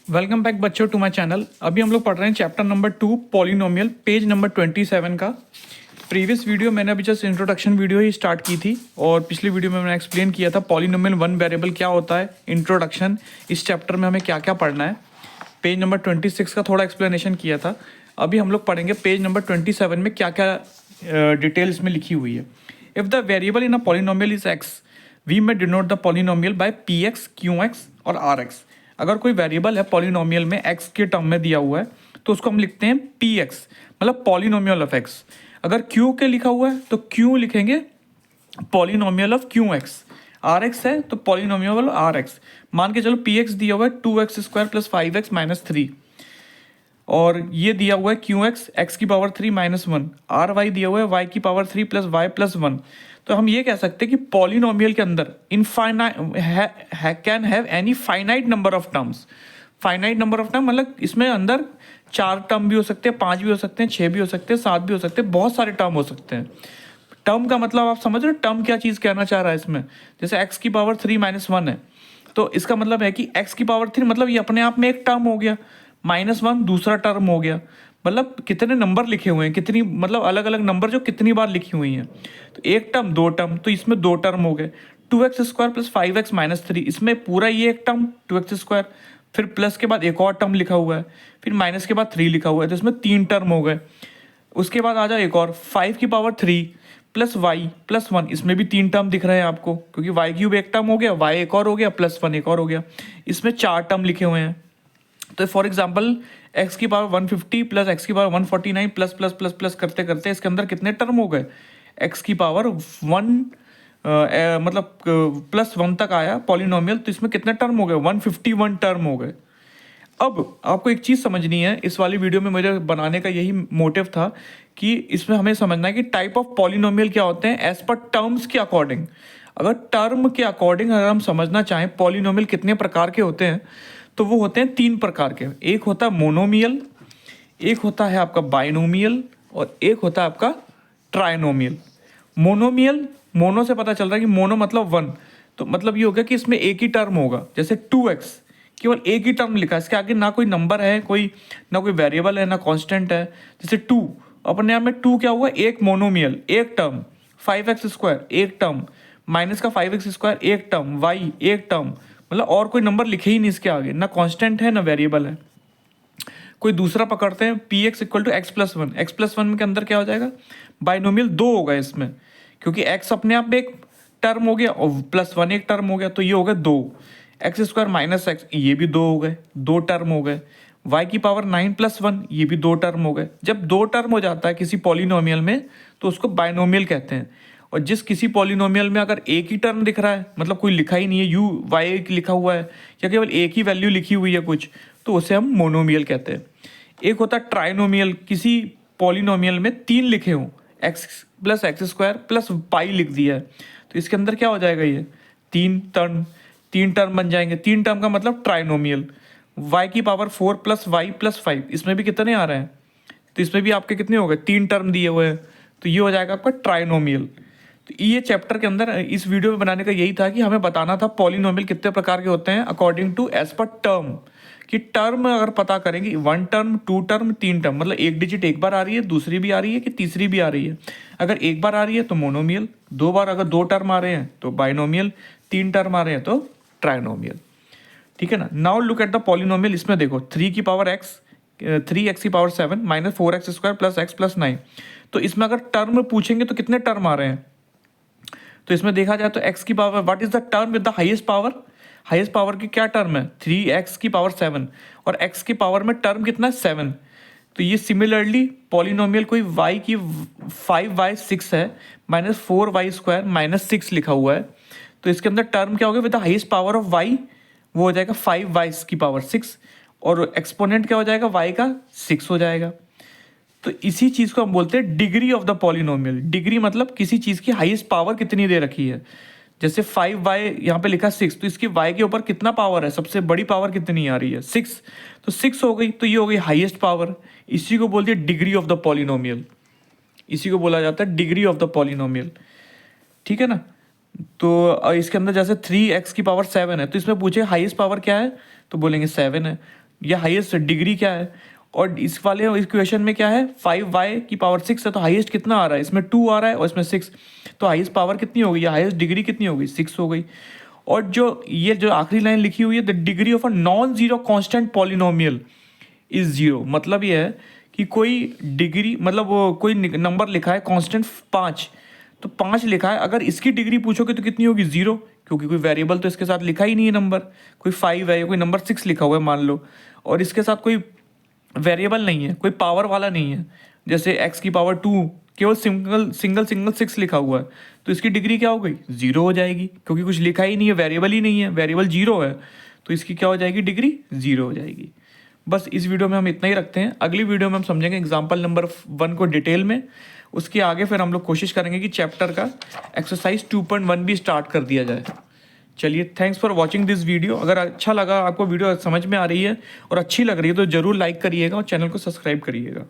Welcome back बच्चों to my channel. अभी हम लोग पढ़ रहे हैं chapter number 2 polynomial, page number 27 का। प्रीवियस वीडियो मैंने अभी जस्ट इंट्रोडक्शन वीडियो ही स्टार्ट की थी और पिछली वीडियो में मैंने एक्सप्लेन किया था पॉलिनोमियल वन वेरिएबल क्या होता है, इंट्रोडक्शन, इस चैप्टर में हमें क्या क्या पढ़ना है। पेज नंबर 26 का थोड़ा एक्सप्लेनेशन किया था। अभी हम लोग पढ़ेंगे पेज नंबर 27 में क्या क्या डिटेल्स में लिखी हुई है। If the variable in a polynomial is x, we may denote the polynomial by p x, q x और आर एक्स। अगर कोई वेरिएबल है पॉलिनोमियल में एक्स के टर्म में दिया हुआ है तो उसको हम लिखते हैं पी एक्स, मतलब पॉलिनोमियल ऑफ एक्स। अगर क्यू के लिखा हुआ है तो क्यू लिखेंगे polynomial of Q X. R X है तो पॉलिनोमियल आर एक्स। मान के चलो पी एक्स दिया हुआ है 2x² + 5x - 3, और ये दिया हुआ है क्यू एक्स की पावर 3 - 1, आर वाई दिया हुआ है y की पावर 3 + y + 1। तो हम ये कह सकते हैं कि पॉलिनोमियल के अंदर infinite can have any finite number of terms. Finite number of term मतलब इसमें अंदर 4 टर्म भी हो सकते हैं, 5 भी हो सकते हैं, 6 भी हो सकते हैं, 7 भी हो सकते हैं, बहुत सारे टर्म हो सकते हैं। टर्म का मतलब आप समझ रहे हो टर्म क्या चीज़ कहना चाह रहा है इसमें। जैसे x की पावर 3 - 1 है तो इसका मतलब है कि x की पावर 3 मतलब ये अपने आप में एक टर्म हो गया, -1 दूसरा टर्म हो गया। मतलब कितने नंबर लिखे हुए हैं, कितनी मतलब अलग अलग नंबर जो कितनी बार लिखी हुई हैं। तो एक टर्म, दो टर्म, तो इसमें दो टर्म हो गए। 2x² + 5x - 3, इसमें पूरा ये एक टर्म 2x², फिर प्लस के बाद एक और टर्म लिखा हुआ है, फिर माइनस के बाद 3 लिखा हुआ है, तो इसमें 3 टर्म हो गए। उसके बाद आ जाओ एक और 5 की पावर 3 + y + 1, इसमें भी 3 टर्म दिख रहे हैं आपको, क्योंकि y³ एक टर्म हो गया, y एक और हो गया, +1 एक और हो गया। इसमें 4 टर्म लिखे हुए हैं। तो फॉर एग्जाम्पल x की पावर 150 + x की power 149 plus plus plus plus करते करते इसके अंदर कितने टर्म हो गए, x की पावर 1 मतलब +1 तक आया पॉलिनोमियल, तो इसमें कितने टर्म हो गए, 151 टर्म हो गए। अब आपको एक चीज़ समझनी है, इस वाली वीडियो में मुझे बनाने का यही मोटिव था कि इसमें हमें समझना है कि टाइप ऑफ पॉलिनोमियल क्या होते हैं एज पर टर्म्स के अकॉर्डिंग। अगर टर्म के अकॉर्डिंग अगर हम समझना चाहें पॉलिनोमियल कितने प्रकार के होते हैं, तो वो होते हैं 3 प्रकार के। एक होता है मोनोमियल, एक होता है आपका बाइनोमियल, और एक होता है आपका ट्राइनोमियल। मोनोमियल, मोनो से पता चल रहा है कि मोनो मतलब 1, तो मतलब ये होगा कि इसमें एक ही टर्म होगा। जैसे 2x केवल एक ही टर्म लिखा है, इसके आगे ना कोई नंबर है, ना कोई वेरिएबल है, ना कांस्टेंट है। जैसे 2 अपने आप में 2 क्या हुआ, एक मोनोमियल, एक टर्म। 5x² एक टर्म, माइनस का 5x² एक टर्म, y एक टर्म, मतलब और कोई नंबर लिखे ही नहीं इसके आगे, ना कांस्टेंट है ना वेरिएबल है। कोई दूसरा पकड़ते हैं P X equal to x + 1, x + 1 के अंदर क्या हो जाएगा, बाइनोमियल 2 होगा इसमें, क्योंकि x अपने आप में एक टर्म हो गया और +1 एक टर्म हो गया, तो ये हो गए 2। x² - x ये भी 2 हो गए, 2 टर्म हो गए। y की पावर 9 + 1 ये भी 2 टर्म हो गए। जब 2 टर्म हो जाता है किसी पॉलिनोमियल में तो उसको बाइनोमियल कहते हैं। और जिस किसी पॉलिनोमियल में अगर एक ही टर्म दिख रहा है, मतलब कोई लिखा ही नहीं है, u y लिखा हुआ है या केवल एक ही वैल्यू लिखी हुई है कुछ, तो उसे हम मोनोमियल कहते हैं। एक होता है ट्राइनोमियल, किसी पॉलिनोमियल में 3 लिखे हों, x + x² + पाई लिख दिया है, तो इसके अंदर क्या हो जाएगा, ये 3 टर्म बन जाएंगे। 3 टर्म का मतलब ट्राइनोमियल। y की पावर 4 + y + 5, इसमें भी कितने आ रहे हैं, तो इसमें भी आपके कितने हो गए, 3 टर्म दिए हुए हैं, तो ये हो जाएगा आपका ट्राइनोमियल। तो ये चैप्टर के अंदर इस वीडियो में बनाने का यही था कि हमें बताना था पॉलिनोमियल कितने प्रकार के होते हैं according to as per term. कि टर्म अगर पता करेंगे 1 टर्म, 2 टर्म, 3 टर्म, मतलब एक डिजिट एक बार आ रही है, दूसरी भी आ रही है कि तीसरी भी आ रही है। अगर एक बार आ रही है तो मोनोमियल, 2 बार अगर 2 टर्म आ रहे हैं तो बाइनोमियल, 3 टर्म आ रहे हैं तो ट्राइनोमियल। ठीक है ना। Now look at the polynomial. इसमें देखो 3 की पावर x, 3x की पावर 7 - 4x² + x + 9, तो इसमें अगर टर्म पूछेंगे तो कितने टर्म आ रहे हैं, तो इसमें देखा जाए तो x की power, what is the term with the highest power, highest power की क्या टर्म है, 3x की पावर 7, और x की पावर में टर्म कितना है, 7। तो ये सिमिलरली पॉलिनोमियल कोई y की 5y6 है, -4y² - 6 लिखा हुआ है, तो इसके अंदर टर्म क्या होगा with the highest power of y, वो हो जाएगा 5y की पावर 6, और एक्सपोनेंट क्या हो जाएगा, y का 6 हो जाएगा। तो इसी चीज़ को हम बोलते हैं degree of the polynomial. Degree मतलब किसी चीज़ की हाईएस्ट पावर कितनी दे रखी है। जैसे 5y यहाँ पे लिखा 6, तो इसकी y के ऊपर कितना पावर है, सबसे बड़ी पावर कितनी आ रही है, 6, तो 6 हो गई, तो ये हो गई हाईएस्ट पावर। इसी को बोलते हैं डिग्री ऑफ द पॉलिनोमियल, इसी को बोला जाता है डिग्री ऑफ द पॉलिनोमियल। ठीक है ना। तो इसके अंदर जैसे 3x की पावर 7 है, तो इसमें पूछे हाईएस्ट पावर क्या है, तो बोलेंगे 7 है। या हाईएस्ट डिग्री क्या है। और इस वाले इक्वेशन में क्या है 5y⁴ है, तो हाईएस्ट कितना आ रहा है, इसमें 2 आ रहा है और इसमें 6, तो हाईएस्ट पावर कितनी हो गई या हाईएस्ट डिग्री कितनी हो गई 6 हो गई। और जो आखिरी लाइन लिखी हुई है the degree of a non zero constant polynomial is zero, मतलब ये है कि कोई डिग्री मतलब वो कोई नंबर लिखा है कांस्टेंट 5, तो 5 लिखा है, अगर इसकी डिग्री पूछोगे तो कितनी होगी 0, क्योंकि कोई वेरिएबल तो इसके साथ लिखा ही नहीं है नंबर, कोई 5 है या कोई नंबर 6 लिखा हुआ है मान लो, और इसके साथ कोई वेरिएबल नहीं है, कोई पावर वाला नहीं है, जैसे x की पावर 2 केवल सिंगल 6 लिखा हुआ है, तो इसकी डिग्री क्या हो गई 0 हो जाएगी, क्योंकि कुछ लिखा ही नहीं है, वेरिएबल ही नहीं है, वेरिएबल 0 है, तो इसकी क्या हो जाएगी डिग्री 0 हो जाएगी। बस इस वीडियो में हम इतना ही रखते हैं, अगली वीडियो में हम समझेंगे एग्जाम्पल नंबर 1 को डिटेल में, उसके आगे फिर हम लोग कोशिश करेंगे कि चैप्टर का एक्सरसाइज 2.1 भी स्टार्ट कर दिया जाए। चलिए, thanks for watching this video. अगर अच्छा लगा, आपको वीडियो समझ में आ रही है और अच्छी लग रही है तो ज़रूर लाइक करिएगा और चैनल को सब्सक्राइब करिएगा।